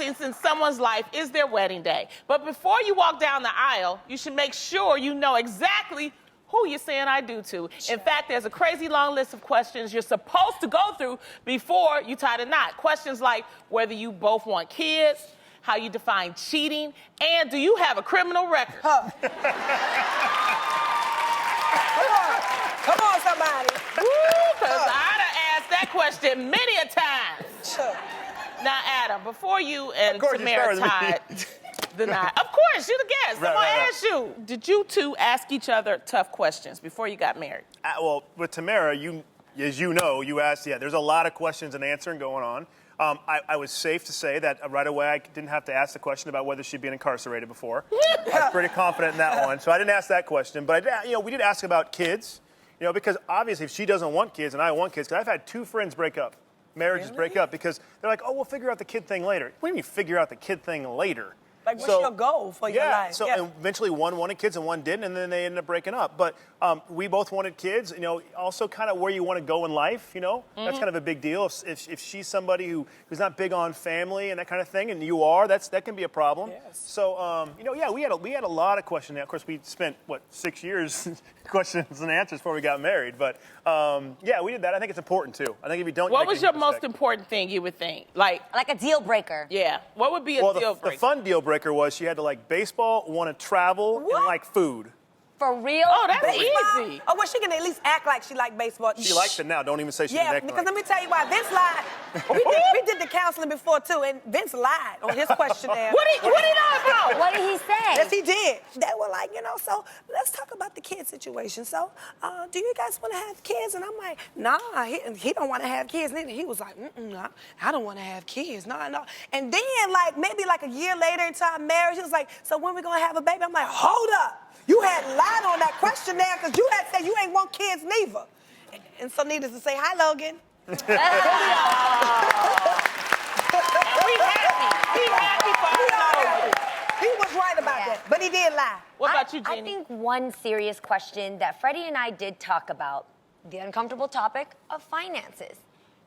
blessings in someone's life is their wedding day. But before you walk down the aisle, you should make sure you know exactly who you're saying I do to. In fact, there's a crazy long list of questions you're supposed to go through before you tie the knot. Questions like whether you both want kids, how you define cheating, and do you have a criminal record? Come on, somebody. Because I done asked that question many a time. Now, Adam, before you and Tamera tied the knot, of course, you're the guest. I'm going to ask you, did you two ask each other tough questions before you got married? Well, with Tamera, as you know, you asked, there's a lot of questions and answering going on. I was safe to say that right away I didn't have to ask the question about whether she'd been incarcerated before. I was pretty confident in that one, so I didn't ask that question. But we did ask about kids, because obviously if she doesn't want kids and I want kids, because I've had 2 friends break up, marriages break up, because they're like, oh, we'll figure out the kid thing later. What do you mean figure out the kid thing later? Like, what's your goal for your life? So and eventually one wanted kids and one didn't, and then they ended up breaking up. But we both wanted kids, also kind of where you want to go in life, That's kind of a big deal. If she's somebody who's not big on family and that kind of thing, and you are, that can be a problem. Yes. So, we had a lot of questions. Of course, we spent, 6 years questions and answers before we got married. But, we did that. I think it's important, too. I think if you don't... What was your most important thing you would think? Like a deal breaker. Yeah. What would be a deal breaker? The fun deal breaker was she had to like baseball, want to travel, and like food. For real? Oh, that's baseball? easy. Oh, well, she can at least act like she liked baseball. She likes it now. Don't even say she didn't act because like let me tell you why. Vince lied. We did the counseling before, too, and Vince lied on his questionnaire. What did he lie about? What did he say? Yes, he did. They were like, so let's talk about the kid situation. So, do you guys want to have kids? And I'm like, nah, he don't want to have kids. And he was like, I don't want to have kids. No. And then, maybe a year later into our marriage, he was like, so when we going to have a baby? I'm like, hold up. You had lied on that questionnaire because you had said you ain't want kids neither. And so needless to say, hi, Logan. We happy for Logan. He was right about that, but he did lie. What about you, Jenny? I think one serious question that Freddie and I did talk about, the uncomfortable topic of finances.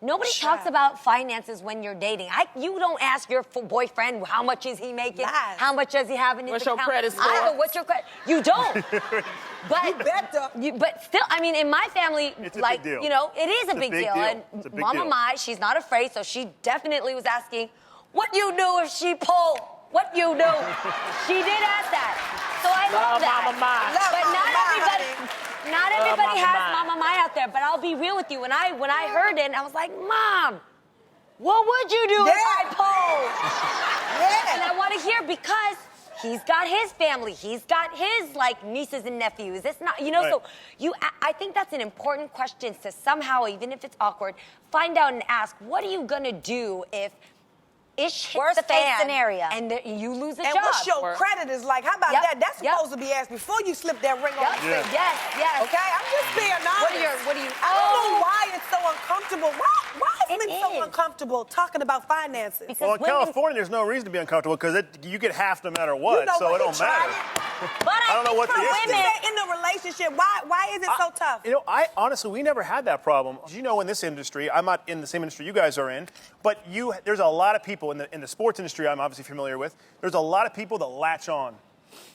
Nobody talks about finances when you're dating. You don't ask your boyfriend how much is he making, how much does he have in his what's account. Your credit score? I don't know what's your credit. You don't. But you better. But still, in my family, it's a big deal. it is a big deal. And Mama Mai, she's not afraid, so she definitely was asking, what you do if she pulled? What you do? She did ask that. So I love that. Mama Mai. But not everybody has Mama Mai out there, but I'll be real with you. When I heard it, I was like, Mom, what would you do if I posed? And I want to hear because he's got his family. He's got his, nieces and nephews. It's not, so I think that's an important question to somehow, even if it's awkward, find out and ask, what are you going to do if Ish hits the fan scenario, and you lose a job. And what's your credit is like? How about that? That's supposed to be asked before you slip that ring on the finger. Yes. Okay, I'm just being honest. What do you? I don't know why it's so uncomfortable. Why is it so uncomfortable talking about finances? Because in California, there's no reason to be uncomfortable because you get half no matter what, so it don't matter. But I don't know what the issue is. In the relationship, why is it so tough? Honestly, we never had that problem. In this industry, I'm not in the same industry you guys are in, but there's a lot of people in the sports industry I'm obviously familiar with. There's a lot of people that latch on.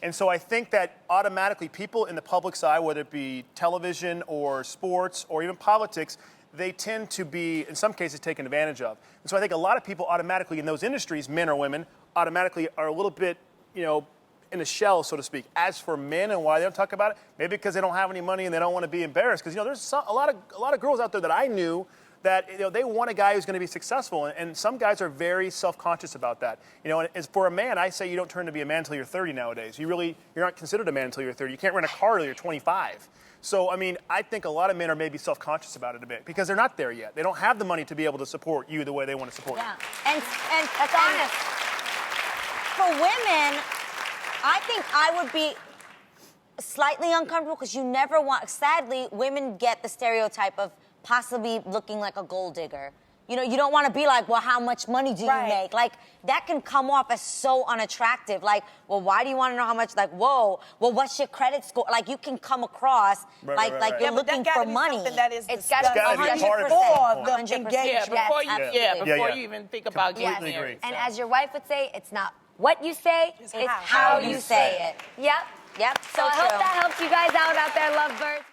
And so I think that automatically people in the public's eye, whether it be television or sports or even politics, they tend to be, in some cases, taken advantage of. And so I think a lot of people automatically in those industries, men or women, automatically are a little bit, in a shell, so to speak. As for men and why they don't talk about it, maybe because they don't have any money and they don't want to be embarrassed. Because there's a lot of girls out there that I knew that they want a guy who's going to be successful, and some guys are very self-conscious about that. And as for a man, I say you don't turn to be a man until you're 30 nowadays. You're not considered a man until you're 30. You can't rent a car until you're 25. So I think a lot of men are maybe self-conscious about it a bit because they're not there yet. They don't have the money to be able to support you the way they want to support you. And that's honest. For women, I think I would be slightly uncomfortable because you never want. Sadly, women get the stereotype of possibly looking like a gold digger. You know, you don't want to be like, well, how much money do you make? Like, that can come off as so unattractive. Like, well, why do you want to know how much? Like, whoa, well, what's your credit score? Like, you can come across like you're looking for money. It's got to be 100%. for the 100%. engagement. Before you even think about getting Completely married. agree. And as your wife would say, it's not what you say, it's how you say it. Yep. So I hope that helps you guys out there, lovebirds.